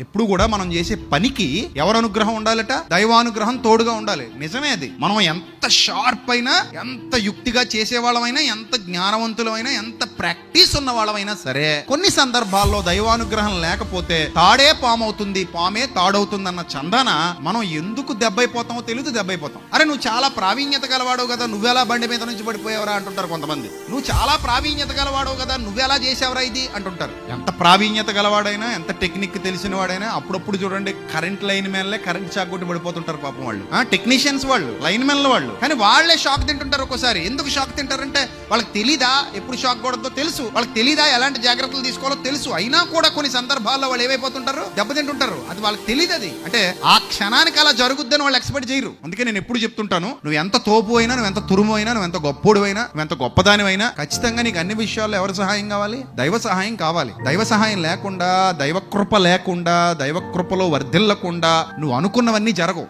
ఎప్పుడు కూడా మనం చేసే పనికి ఎవరు అనుగ్రహం ఉండాలట? దైవానుగ్రహం తోడుగా ఉండాలి. నిజమే అది. మనం ఎంత షార్ప్ అయినా, ఎంత యుక్తిగా చేసేవాళ్ళమైనా, ఎంత జ్ఞానవంతులమైనా, ఎంత ప్రాక్టీస్ ఉన్న వాళ్ళమైనా సరే కొన్ని సందర్భాల్లో దైవానుగ్రహం లేకపోతే తాడే పాము అవుతుంది, పామే తాడవుతుంది అన్న చందాన మనం ఎందుకు దెబ్బైపోతామో తెలియదు, దెబ్బైపోతాం. అరే నువ్వు చాలా ప్రావీణ్యత గలవాడవు కదా, నువ్వెలా బండి మీద నుంచి పడిపోయావరా అంటుంటారు కొంతమంది. నువ్వు చాలా ప్రావీణ్యత గలవాడవు కదా, నువ్వెలా చేసావరా ఇది అంటుంటారు. ఎంత ప్రావీణ్యత గలవాడైనా, ఎంత టెక్నిక్ తెలిసిన వాడైనా అప్పుడప్పుడు చూడండి కరెంట్ లైన్ మెన్లే కరెంట్ షాక్ కొట్టి పడిపోతుంటారు పాపం వాళ్ళు. టెక్నీషియన్స్ వాళ్ళు, లైన్ మెన్ల వాళ్ళు. కానీ వాళ్ళే షాక్ తింటుంటారు ఒక్కోసారి. ఎందుకు షాక్ తింటారంటే వాళ్ళకి తెలీదా ఎప్పుడు షాక్ కొడదో తెలుసు, వాళ్ళకి తెలీదా ఎలాంటి జాగ్రత్తలు తీసుకోవాలో తెలుసు. అయినా కూడా కొన్ని సందర్భాల్లో వాళ్ళు ఏమైపోతుంటారు, దెబ్బతింటుంటారు. అది వాళ్ళకి తెలియదు. అది అంటే ఆ క్షణానికి అలా జరుగుద్దని వాళ్ళు ఎక్స్పెక్ట్ చేయరు. అందుకే నేను ఎప్పుడు చెప్తుంటాను, నువ్వు ఎంత తోపు అయినా, నువ్వు ఎంత తురుము అయినా, నువ్వు ఎంత గొప్పోడు అయినా, నువ్వు ఎంత గొప్పదానివైనా ఖచ్చితంగా నీకు అన్ని విషయాల్లో ఎవరి సహాయం కావాలి? దైవ సహాయం కావాలి. దైవ సహాయం లేకుండా, దైవ కృప లేకుండా, దైవ కృపలో వర్ధిల్లకుండా నువ్వు అనుకున్నవన్నీ జరగవు.